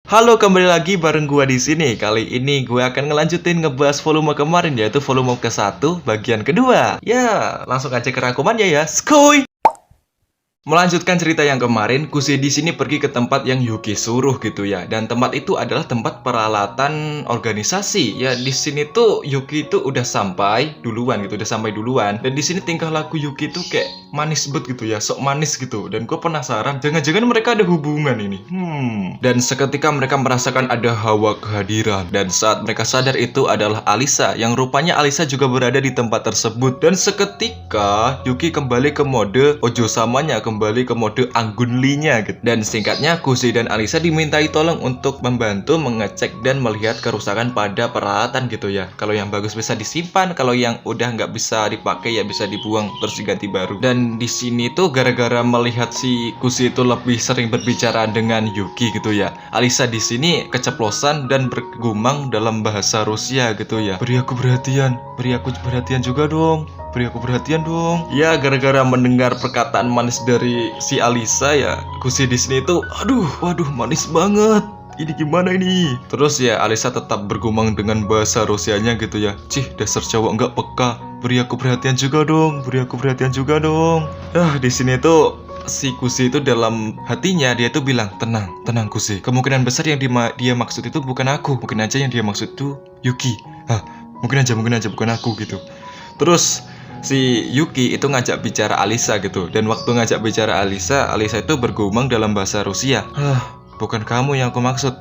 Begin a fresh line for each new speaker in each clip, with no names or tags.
Halo, kembali lagi bareng gua di sini. Kali ini gue akan ngelanjutin ngebahas volume kemarin, yaitu volume ke-1 bagian kedua. Ya, langsung aja ke rangkumannya ya. Skuy! Melanjutkan cerita yang kemarin, Kusi di sini pergi ke tempat yang Yuki suruh gitu ya. Dan tempat itu adalah tempat peralatan organisasi. Ya, di sini tuh Yuki itu udah sampai duluan gitu, udah sampai duluan. Dan di sini tingkah laku Yuki tuh kayak manis banget gitu ya, sok manis gitu. Dan gue penasaran, jangan-jangan mereka ada hubungan ini. Dan seketika mereka merasakan ada hawa kehadiran. Dan saat mereka sadar itu adalah Alisa, yang rupanya Alisa juga berada di tempat tersebut. Dan seketika Yuki kembali ke mode Ojo samanya, kembali ke mode Anggunli-nya gitu. Dan singkatnya, Kuzi dan Alisa dimintai tolong untuk membantu mengecek dan melihat kerusakan pada peralatan gitu ya. Kalau yang bagus bisa disimpan, kalau yang udah nggak bisa dipakai ya bisa dibuang terus diganti baru. Dan di sini tuh gara-gara melihat si Kuzi itu lebih sering berbicara dengan Yuki gitu ya, Alisa di sini keceplosan dan bergumang dalam bahasa Rusia gitu ya. Beri aku perhatian juga dong. Beri aku perhatian dong. Ya, gara-gara mendengar perkataan manis dari si Alisa ya, Kusi di sini tuh, waduh, manis banget. Ini gimana ini? Terus ya, Alisa tetap bergumang dengan bahasa Rusianya gitu ya. Cih, dasar cowok nggak peka. Beri aku perhatian juga dong. Beri aku perhatian juga dong. Di sini tuh si Kusi itu dalam hatinya dia tuh bilang, tenang Kusi. Kemungkinan besar yang dia maksud itu bukan aku. Mungkin aja yang dia maksud itu Yuki. Mungkin aja bukan aku gitu. Terus si Yuki itu ngajak bicara Alisa gitu. Dan waktu ngajak bicara Alisa itu bergumang dalam bahasa Rusia. Bukan kamu yang aku maksud.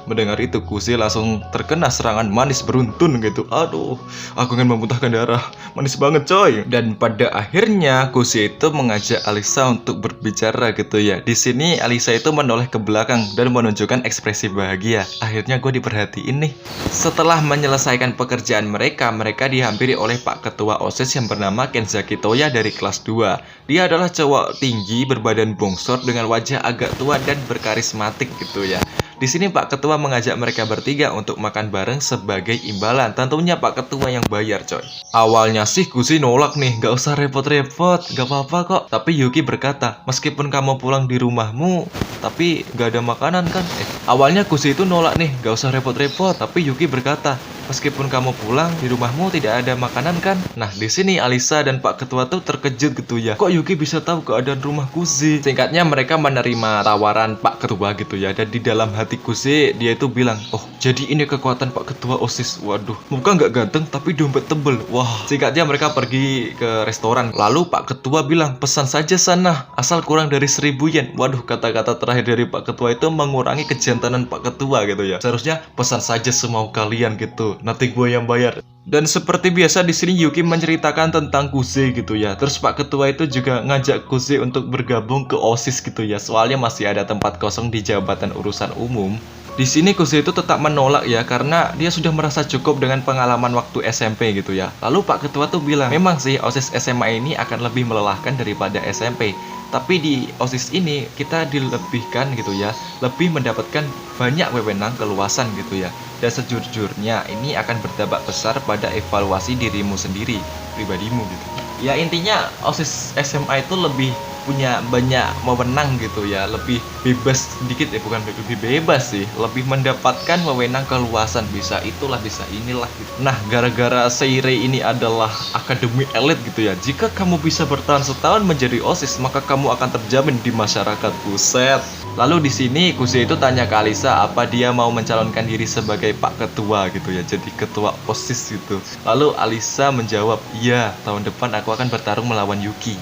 Mendengar itu Kusi langsung terkena serangan manis beruntun gitu. Aduh, aku ingin memuntahkan darah. Manis banget coy. Dan pada akhirnya Kusi itu mengajak Alisa untuk berbicara gitu ya. Di sini Alisa itu menoleh ke belakang dan menunjukkan ekspresi bahagia. Akhirnya gue diperhatiin nih. Setelah menyelesaikan pekerjaan mereka dihampiri oleh Pak Ketua OSIS yang bernama Kenzaki Toya dari kelas 2. Dia adalah cowok tinggi berbadan bongsor dengan wajah agak tua dan berkarismatik gitu ya. Di sini Pak Ketua mengajak mereka bertiga untuk makan bareng sebagai imbalan. Tentunya Pak Ketua yang bayar coy. Awalnya sih Kusi nolak nih, gak usah repot-repot, gak apa-apa kok. Tapi Yuki berkata, meskipun kamu pulang di rumahmu, tapi gak ada makanan kan? Awalnya Kusi itu nolak nih, gak usah repot-repot. Tapi Yuki berkata, meskipun kamu pulang di rumahmu tidak ada makanan kan? Nah, di sini Alisa dan Pak Ketua tuh terkejut gitu ya. Kok Yuki bisa tahu keadaan rumah Kuzi? Singkatnya mereka menerima tawaran Pak Ketua gitu ya. Dan di dalam hati Kuzi dia itu bilang, oh jadi ini kekuatan Pak Ketua OSIS. Waduh, muka nggak ganteng tapi dompet tebel. Wah, singkatnya mereka pergi ke restoran. Lalu Pak Ketua bilang, pesan saja sana, asal kurang dari 1.000 yen. Waduh, kata-kata terakhir dari Pak Ketua itu mengurangi kejantanan Pak Ketua gitu ya. Seharusnya pesan saja semau kalian gitu. Nanti gue yang bayar. Dan seperti biasa di sini Yuki menceritakan tentang Kuze gitu ya. Terus Pak Ketua itu juga ngajak Kuze untuk bergabung ke OSIS gitu ya. Soalnya masih ada tempat kosong di jabatan urusan umum. Di sini Kuze itu tetap menolak ya karena dia sudah merasa cukup dengan pengalaman waktu SMP gitu ya. Lalu Pak Ketua tuh bilang, memang sih OSIS SMA ini akan lebih melelahkan daripada SMP. Tapi di OSIS ini kita dilebihkan gitu ya, lebih mendapatkan banyak wewenang keluasan gitu ya. Dan sejujurnya ini akan berdampak besar pada evaluasi dirimu sendiri, pribadimu gitu. Ya intinya OSIS SMA itu lebih punya banyak wewenang gitu ya, lebih bebas sedikit ya, bukan lebih bebas sih, lebih mendapatkan wewenang keluasan, bisa itulah bisa inilah gitu. Nah, gara-gara Seirei ini adalah akademi elit gitu ya, jika kamu bisa bertahan setahun menjadi OSIS maka kamu akan terjamin di masyarakat. Buset. Lalu di sini Kuzi itu tanya ke Alisa apa dia mau mencalonkan diri sebagai Pak Ketua gitu ya, jadi ketua OSIS gitu. Lalu Alisa menjawab, iya, tahun depan aku akan bertarung melawan Yuki.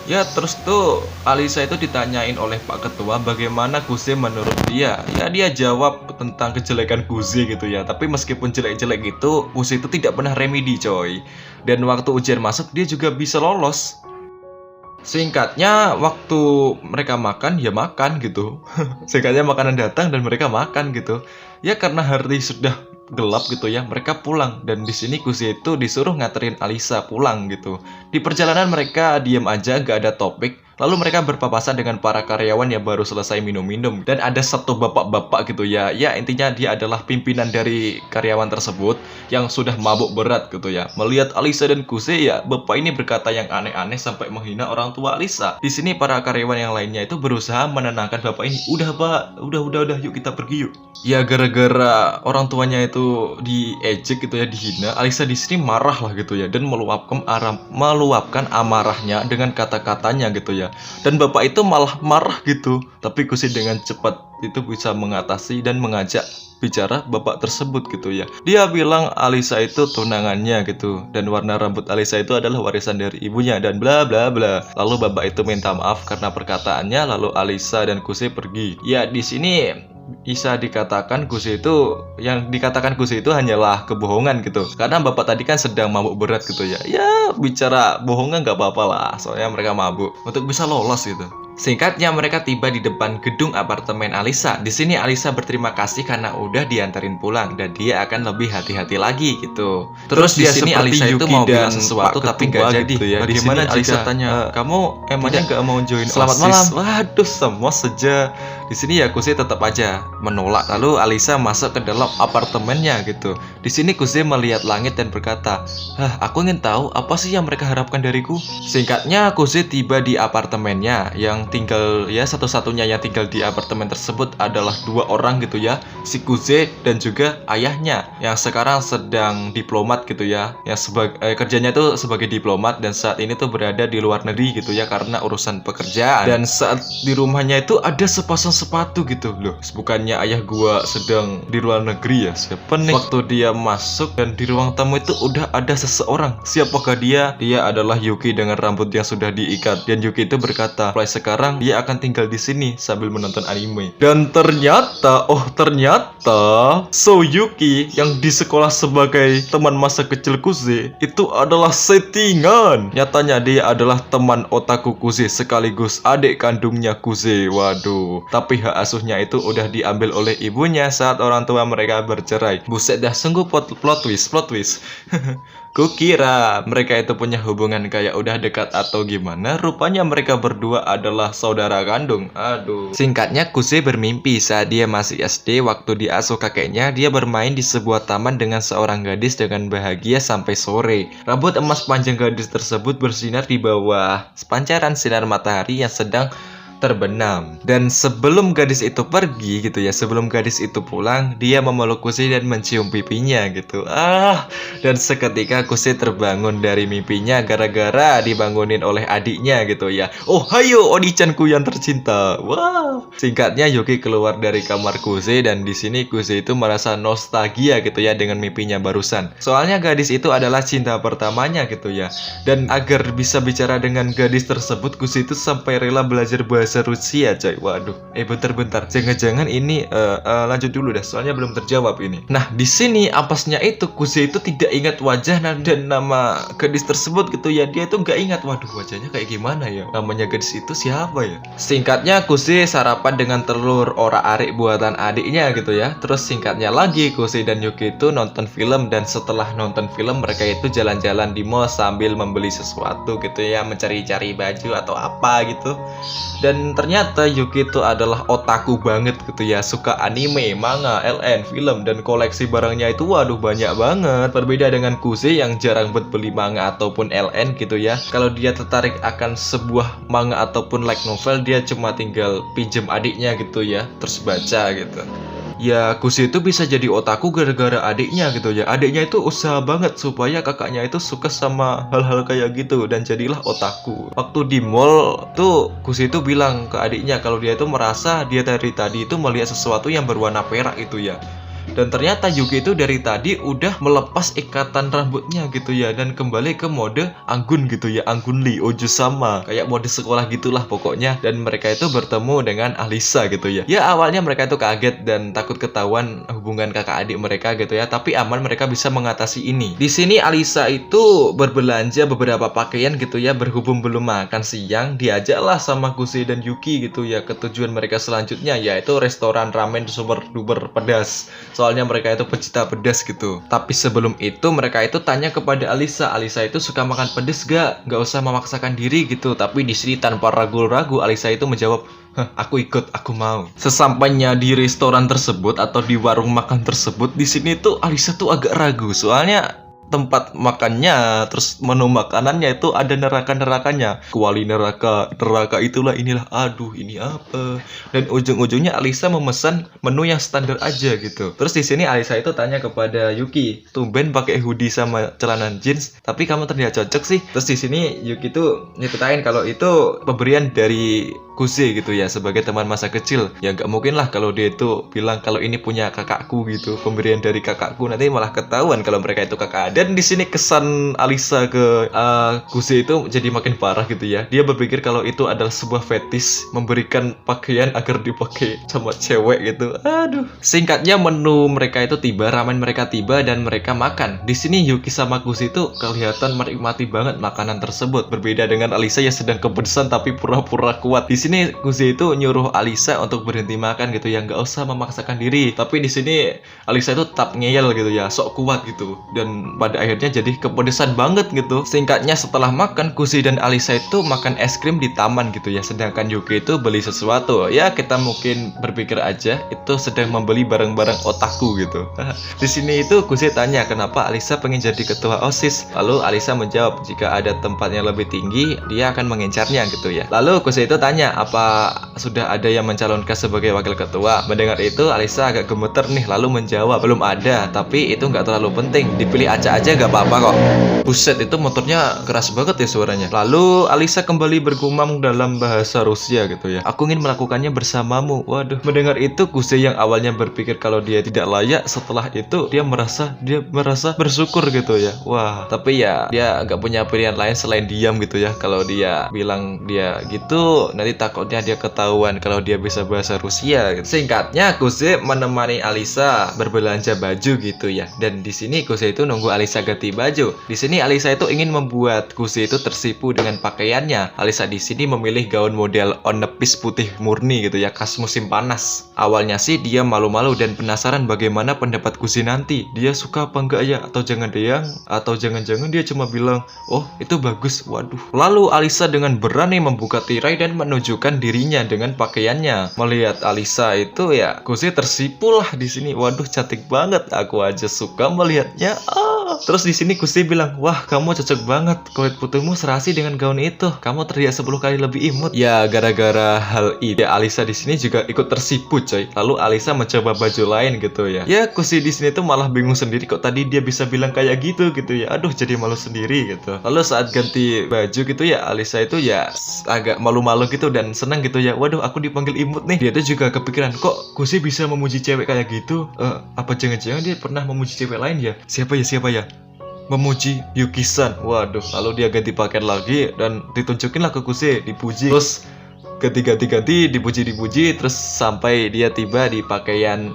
Ya terus tuh Alisa itu ditanyain oleh Pak Ketua bagaimana Kuze menurut dia. Ya dia jawab tentang kejelekan Kuze gitu ya. Tapi meskipun jelek-jelek gitu, Kuze itu tidak pernah remedi coy. Dan waktu ujian masuk dia juga bisa lolos. Singkatnya waktu mereka makan ya makan gitu. Singkatnya makanan datang dan mereka makan gitu. Ya karena hari sudah gelap gitu ya, mereka pulang. Dan di sini Kuzi itu disuruh nganterin Alisa pulang gitu. Di perjalanan mereka diam aja, gak ada topik. Lalu mereka berpapasan dengan para karyawan yang baru selesai minum-minum. Dan ada satu bapak-bapak gitu ya. Ya intinya dia adalah pimpinan dari karyawan tersebut yang sudah mabuk berat gitu ya. Melihat Alisa dan Kuse ya, bapak ini berkata yang aneh-aneh sampai menghina orang tua Alisa. Di sini para karyawan yang lainnya itu berusaha menenangkan bapak ini. Udah pak, udah yuk kita pergi yuk. Ya gara-gara orang tuanya itu diejek gitu ya, dihina, Alisa di sini marah lah gitu ya dan meluapkan amarahnya dengan kata-katanya gitu ya. Dan bapak itu malah marah gitu. Tapi Kusi dengan cepat itu bisa mengatasi dan mengajak bicara bapak tersebut gitu ya. Dia bilang Alisa itu tunangannya gitu, dan warna rambut Alisa itu adalah warisan dari ibunya dan bla bla bla. Lalu bapak itu minta maaf karena perkataannya, lalu Alisa dan Kusi pergi. Ya di sini bisa dikatakan Kusi itu, yang dikatakan Kusi itu hanyalah kebohongan gitu. Karena bapak tadi kan sedang mabuk berat gitu ya. Ya bicara bohongan nggak apa-apa lah, soalnya mereka mabuk untuk bisa lolos gitu. Singkatnya mereka tiba di depan gedung apartemen Alisa. Di sini Alisa berterima kasih karena udah diantarin pulang dan dia akan lebih hati-hati lagi gitu. Terus di sini Alisa itu mau bilang sesuatu tapi nggak jadi.
Gitu ya.
Bagaimana
Alisa
tanya, kamu emangnya nggak mau join
Selamat
OSIS?
malam.
Waduh, semua saja. Di sini ya Kusi tetap aja menolak. Lalu Alisa masuk ke dalam apartemennya gitu. Di sini Kusi melihat langit dan berkata, aku ingin tahu apa sih yang mereka harapkan dariku. Singkatnya Kusi tiba di apartemennya. Yang tinggal ya satu-satunya yang tinggal di apartemen tersebut adalah 2 orang gitu ya, si Kuze dan juga ayahnya yang sekarang sedang diplomat gitu ya, yang kerjanya tuh sebagai diplomat dan saat ini tuh berada di luar negeri gitu ya karena urusan pekerjaan. Dan saat di rumahnya itu ada sepasang sepatu gitu loh. Bukannya ayah gua sedang di luar negeri ya, siapa nih? Waktu dia masuk dan di ruang tamu itu udah ada seseorang. Siapakah dia? Dia adalah Yuki dengan rambut yang sudah diikat. Dan Yuki itu berkata, mulai sekarang dia akan tinggal di sini sambil menonton anime. Dan ternyata So Yuki yang di sekolah sebagai teman masa kecil Kuze itu adalah settingan. Nyatanya dia adalah teman otaku Kuze sekaligus adik kandungnya Kuze. Waduh. Tapi hak asuhnya itu udah diambil oleh ibunya saat orang tua mereka bercerai. Buset dah, sungguh plot twist. Kukira mereka itu punya hubungan kayak udah dekat atau gimana. Rupanya mereka berdua adalah saudara kandung. Aduh. Singkatnya Kuze bermimpi saat dia masih SD. Waktu diasuh kakeknya, dia bermain di sebuah taman dengan seorang gadis dengan bahagia sampai sore. Rambut emas panjang gadis tersebut bersinar di bawah pancaran sinar matahari yang sedang terbenam. Dan sebelum gadis itu pergi gitu ya, sebelum gadis itu pulang, dia memeluk Kusi dan mencium pipinya gitu. Dan seketika Kusi terbangun dari mimpinya gara-gara dibangunin oleh adiknya gitu ya. Oh hayo Oni-chanku yang tercinta. Wah. Singkatnya Yuki keluar dari kamar Kusi dan di sini Kusi itu merasa nostalgia gitu ya dengan mimpinya barusan. Soalnya gadis itu adalah cinta pertamanya gitu ya. Dan agar bisa bicara dengan gadis tersebut, Kusi itu sampai rela belajar bahasa Rusia coy. Waduh. Bentar. Jangan-jangan ini lanjut dulu dah, soalnya belum terjawab ini. Nah, di sini apesnya itu Kuze itu tidak ingat wajah dan nama gadis tersebut gitu ya. Dia itu nggak ingat. Waduh, wajahnya kayak gimana ya? Namanya gadis itu siapa ya? Singkatnya Kuze sarapan dengan telur orak-arik buatan adiknya gitu ya. Terus singkatnya lagi Kuze dan Yuki itu nonton film, dan setelah nonton film mereka itu jalan-jalan di mall sambil membeli sesuatu gitu ya, mencari-cari baju atau apa gitu. Dan ternyata Yuki itu adalah otaku banget gitu ya, suka anime, manga, LN, film, dan koleksi barangnya itu waduh banyak banget. Berbeda dengan Kuze yang jarang buat beli manga ataupun LN gitu ya. Kalau dia tertarik akan sebuah manga ataupun light novel, dia cuma tinggal pinjem adiknya gitu ya, terus baca gitu. Ya Kuze itu bisa jadi otaku gara-gara adiknya gitu ya. Adiknya itu usaha banget supaya kakaknya itu suka sama hal-hal kayak gitu, dan jadilah otaku. Waktu di mall tuh Kuze itu bilang ke adiknya kalau dia itu merasa dia dari tadi itu melihat sesuatu yang berwarna perak itu ya. Dan ternyata Yuki itu dari tadi udah melepas ikatan rambutnya gitu ya, dan kembali ke mode anggun gitu ya, anggun li ojo sama, kayak mode sekolah gitulah pokoknya. Dan mereka itu bertemu dengan Alisa gitu ya. Ya awalnya mereka itu kaget dan takut ketahuan hubungan kakak adik mereka gitu ya, tapi aman, mereka bisa mengatasi ini. Di sini Alisa itu berbelanja beberapa pakaian gitu ya. Berhubung belum makan siang, diajaklah sama Kuze dan Yuki gitu ya ke tujuan mereka selanjutnya, yaitu restoran ramen super duper pedas. Soalnya mereka itu pecinta pedas gitu. Tapi sebelum itu mereka itu tanya kepada Alisa. Alisa itu suka makan pedas gak? Gak usah memaksakan diri gitu. Tapi di sini tanpa ragu-ragu Alisa itu menjawab, "Hah, aku ikut, aku mau." Sesampainya di restoran tersebut atau di warung makan tersebut, di sini tuh Alisa tuh agak ragu. Soalnya tempat makannya, terus menu makanannya itu ada neraka-nerakanya. Kuali neraka, neraka itulah inilah. Aduh, ini apa? Dan ujung-ujungnya Alisa memesan menu yang standar aja gitu. Terus di sini Alisa itu tanya kepada Yuki, "Tumben pakai hoodie sama celana jeans, tapi kamu terlihat cocok sih." Terus di sini Yuki tuh nyeritain kalau itu pemberian dari Kuze gitu ya, sebagai teman masa kecil. Ya nggak mungkin lah kalau dia itu bilang kalau ini punya kakakku gitu, pemberian dari kakakku, nanti malah ketahuan kalau mereka itu kakak. Dan di sini kesan Alisa ke Kuze itu jadi makin parah gitu ya. Dia berpikir kalau itu adalah sebuah fetis, memberikan pakaian agar dipakai sama cewek gitu. Aduh. Singkatnya menu mereka itu tiba, ramen mereka tiba dan mereka makan. Di sini Yuki sama Kuze itu kelihatan menikmati banget makanan tersebut. Berbeda dengan Alisa yang sedang kepedesan tapi pura-pura kuat. Di sini Kuze itu nyuruh Alisa untuk berhenti makan gitu ya, nggak usah memaksakan diri. Tapi di sini Alisa itu tetap ngeyel gitu ya, sok kuat gitu. Dan pada akhirnya jadi kepedesan banget gitu. Singkatnya setelah makan, Kuze dan Alisa itu makan es krim di taman gitu ya. Sedangkan Yuki itu beli sesuatu. Ya kita mungkin berpikir aja itu sedang membeli barang-barang otaku gitu. Di sini itu Kuze tanya kenapa Alisa pengen jadi ketua OSIS. Lalu Alisa menjawab jika ada tempatnya lebih tinggi dia akan mengincarnya gitu ya. Lalu Kuze itu tanya apa sudah ada yang mencalonkan sebagai wakil ketua. Mendengar itu Alisa agak gemeter nih, lalu menjawab belum ada, tapi itu nggak terlalu penting, dipilih acak aja nggak apa-apa kok. Buset, itu motornya keras banget ya suaranya. Lalu Alisa kembali bergumam dalam bahasa Rusia gitu ya, "Aku ingin melakukannya bersamamu." Waduh, mendengar itu Kuze yang awalnya berpikir kalau dia tidak layak, setelah itu dia merasa bersyukur gitu ya. Wah, tapi ya dia nggak punya pilihan lain selain diam gitu ya. Kalau dia bilang dia gitu nanti takutnya dia ketahuan kalau dia bisa bahasa Rusia gitu. Singkatnya Kuze menemani Alisa berbelanja baju gitu ya. Dan di sini Kuze itu nunggu Alisa ganti baju. Di sini Alisa itu ingin membuat Kuze itu tersipu dengan pakaiannya. Alisa di sini memilih gaun model on the piece putih murni gitu ya, khas musim panas. Awalnya sih dia malu-malu dan penasaran bagaimana pendapat Kuze nanti. Dia suka apa enggak ya? Atau jangan-jangan dia cuma bilang, "Oh, itu bagus." Waduh. Lalu Alisa dengan berani membuka tirai dan menunjukkan dirinya dengan pakaiannya. Melihat Alisa itu ya, Kuze tersipu lah di sini. Waduh, cantik banget. Aku aja suka melihatnya. Terus di sini Kuze bilang, "Wah, kamu cocok banget. Kulit putihmu serasi dengan gaun itu. Kamu terlihat 10 kali lebih imut." Ya, gara-gara hal itu, ya, Alisa di sini juga ikut tersipu, coy. Lalu Alisa mencoba baju lain gitu ya. Ya, Kuze di sini tuh malah bingung sendiri kok tadi dia bisa bilang kayak gitu ya. Aduh, jadi malu sendiri gitu. Lalu saat ganti baju gitu ya, Alisa itu ya agak malu-malu gitu dan senang gitu ya. Waduh, aku dipanggil imut nih. Dia tuh juga kepikiran, kok Kuze bisa memuji cewek kayak gitu? Apa jangan-jangan dia pernah memuji cewek lain ya? Siapa ya? Memuji Yuki-san. Waduh, lalu dia ganti pakaian lagi dan ditunjukin lah ke Kuze, dipuji. Terus ganti dipuji terus sampai dia tiba di pakaian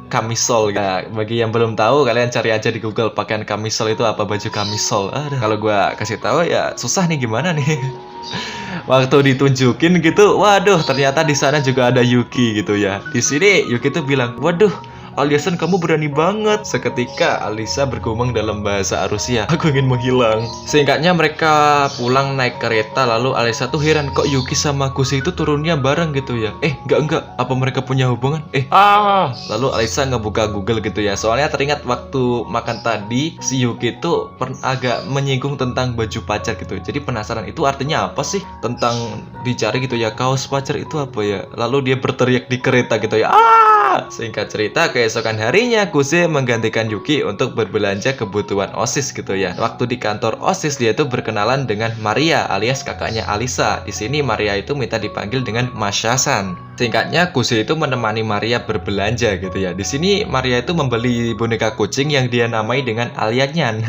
kamisol. Nah, bagi yang belum tahu kalian cari aja di Google pakaian kamisol itu apa, baju kamisol. Kalau gua kasih tahu ya susah nih gimana nih. Waktu ditunjukin gitu, waduh, ternyata di sana juga ada Yuki gitu ya. Di sini Yuki tuh bilang, "Waduh, Aliasan, kamu berani banget." Seketika Alisa bergumam dalam bahasa Rusia, "Aku ingin menghilang." Singkatnya mereka pulang naik kereta. Lalu Alisa tuh heran, kok Yuki sama Kuze itu turunnya bareng gitu ya. Enggak, apa mereka punya hubungan? Lalu Alisa ngebuka Google gitu ya. Soalnya teringat waktu makan tadi si Yuki itu agak menyinggung tentang baju pacar gitu. Jadi penasaran itu artinya apa sih? Tentang dicari gitu ya, kaos pacar itu apa ya. Lalu dia berteriak di kereta gitu ya. Singkat cerita, keesokan harinya Kuze menggantikan Yuki untuk berbelanja kebutuhan OSIS gitu ya. Waktu di kantor OSIS dia tuh berkenalan dengan Maria alias kakaknya Alisa. Di sini Maria itu minta dipanggil dengan Masha-san. Singkatnya Kuze itu menemani Maria berbelanja gitu ya. Di sini Maria itu membeli boneka kucing yang dia namai dengan Alianyan.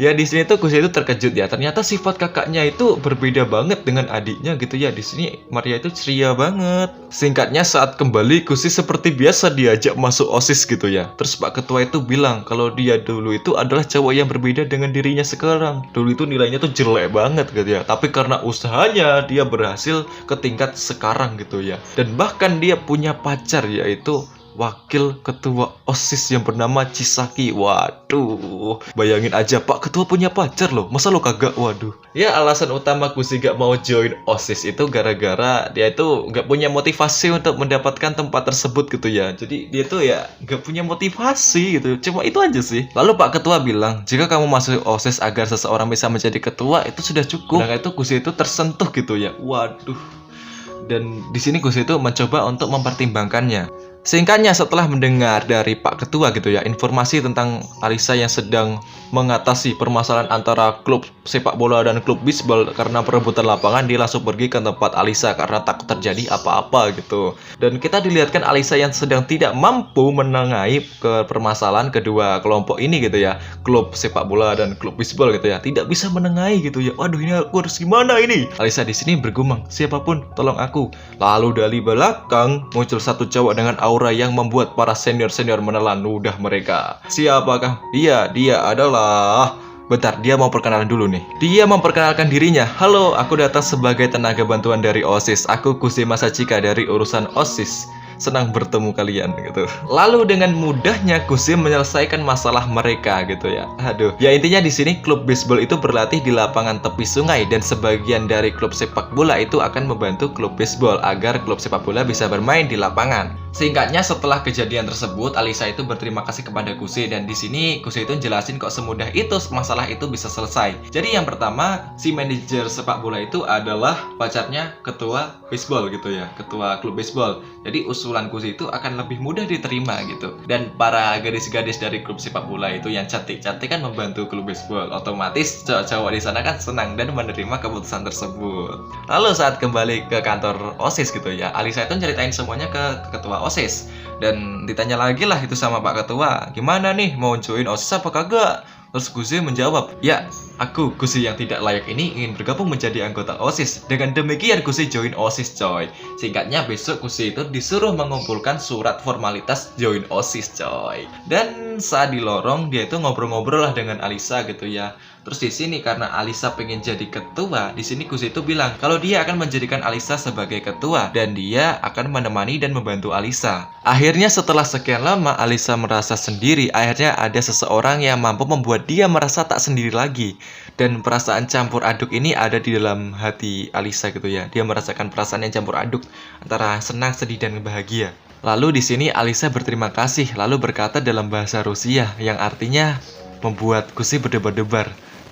Ya di sini tuh Kuze itu terkejut ya. Ternyata sifat kakaknya itu berbeda banget dengan adiknya gitu ya. Di sini Maria itu ceria banget. Singkatnya saat kembali Kuze seperti biasa diajak masuk OSIS gitu ya. Terus Pak Ketua itu bilang kalau dia dulu itu adalah cowok yang berbeda dengan dirinya sekarang. Dulu itu nilainya tuh jelek banget gitu ya. Tapi karena usahanya dia berhasil ke tingkat sekarang gitu ya. Dan bahkan dia punya pacar yaitu wakil ketua OSIS yang bernama Chisaki. Waduh, bayangin aja Pak Ketua punya pacar loh, masa lo kagak? Waduh. Ya alasan utama Kusi gak mau join OSIS itu gara-gara dia itu gak punya motivasi untuk mendapatkan tempat tersebut gitu ya. Jadi dia tuh ya gak punya motivasi gitu, cuma itu aja sih. Lalu Pak Ketua bilang, jika kamu masuk OSIS agar seseorang bisa menjadi ketua itu sudah cukup. Nah itu Kusi itu tersentuh gitu ya. Waduh. Dan di sini Gus itu mencoba untuk mempertimbangkannya. Singkatnya, setelah mendengar dari Pak Ketua gitu ya, informasi tentang Alisa yang sedang mengatasi permasalahan antara klub sepak bola dan klub bisbol karena perebutan lapangan, dia langsung pergi ke tempat Alisa karena takut terjadi apa-apa gitu. Dan kita dilihatkan Alisa yang sedang tidak mampu menengahi ke permasalahan kedua kelompok ini gitu ya, klub sepak bola dan klub bisbol gitu ya, tidak bisa menengahi gitu ya. Waduh, ini aku harus gimana ini? Alisa di sini bergumam, siapapun tolong aku. Lalu dari belakang muncul satu cowok dengan aura yang membuat para senior-senior menelan ludah mereka. Siapakah? Dia adalah... Bentar, dia mau perkenalan dulu nih. Dia memperkenalkan dirinya. Halo, aku datang sebagai tenaga bantuan dari OSIS. Aku Kusi Masachika dari urusan OSIS. Senang bertemu kalian gitu. Lalu dengan mudahnya Kusi menyelesaikan masalah mereka gitu ya. Aduh. Ya intinya di sini klub baseball itu berlatih di lapangan tepi sungai dan sebagian dari klub sepak bola itu akan membantu klub baseball agar klub sepak bola bisa bermain di lapangan. Singkatnya, setelah kejadian tersebut, Alisa itu berterima kasih kepada Kusi dan di sini Kusi itu jelasin kok semudah itu masalah itu bisa selesai. Jadi yang pertama, si manajer sepak bola itu adalah pacarnya ketua baseball gitu ya, ketua klub baseball. Jadi usulan Kusi itu akan lebih mudah diterima gitu. Dan para gadis-gadis dari klub sepak bola itu yang cantik-cantik kan membantu klub baseball. Otomatis cowok-cowok di sana kan senang dan menerima keputusan tersebut. Lalu saat kembali ke kantor OSIS gitu ya, Alisa itu ceritain semuanya ke ketua OSIS. Dan ditanya lagi lah itu sama Pak Ketua, gimana nih mau join OSIS apa kagak? Terus Kusi menjawab, ya aku Kusi yang tidak layak ini ingin bergabung menjadi anggota OSIS. Dengan demikian Kusi join OSIS coy. Singkatnya besok Kusi itu disuruh mengumpulkan surat formalitas join OSIS coy. Dan saat di lorong dia itu ngobrol-ngobrol lah dengan Alisa gitu ya. Terus di sini karena Alisa pengen jadi ketua, di sini Kusi itu bilang kalau dia akan menjadikan Alisa sebagai ketua dan dia akan menemani dan membantu Alisa. Akhirnya setelah sekian lama Alisa merasa sendiri, akhirnya ada seseorang yang mampu membuat dia merasa tak sendiri lagi. Dan perasaan campur aduk ini ada di dalam hati Alisa gitu ya. Dia merasakan perasaan yang campur aduk antara senang, sedih, dan bahagia. Lalu di sini Alisa berterima kasih lalu berkata dalam bahasa Rusia yang artinya membuat Kusi berdebar-debar.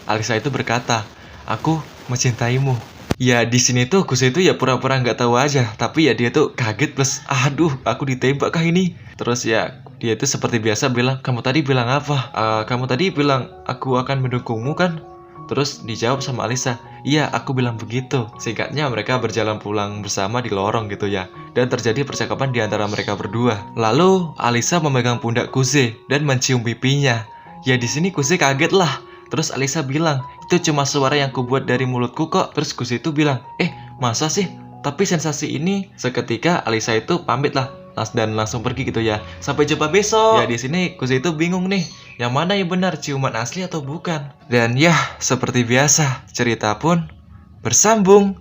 Alisa itu berkata, aku mencintaimu. Ya di sini tuh Kusi itu ya pura-pura nggak tahu aja, tapi ya dia tuh kaget plus, aduh aku ditembak kah ini? Terus ya dia itu seperti biasa bilang, kamu tadi bilang apa? Kamu tadi bilang aku akan mendukungmu kan? Terus dijawab sama Alisa, iya aku bilang begitu. Singkatnya mereka berjalan pulang bersama di lorong gitu ya. Dan terjadi percakapan di antara mereka berdua. Lalu Alisa memegang pundak Kusi dan mencium pipinya. Ya di sini Kusi kaget lah. Terus Alisa bilang, itu cuma suara yang kubuat dari mulutku kok. Terus Kusi itu bilang, masa sih? Tapi sensasi ini. Seketika Alisa itu pamit lah dan langsung pergi gitu ya. Sampai jumpa besok. Ya di sini Kusi itu bingung nih, yang mana yang benar, ciuman asli atau bukan? Dan ya seperti biasa cerita pun bersambung.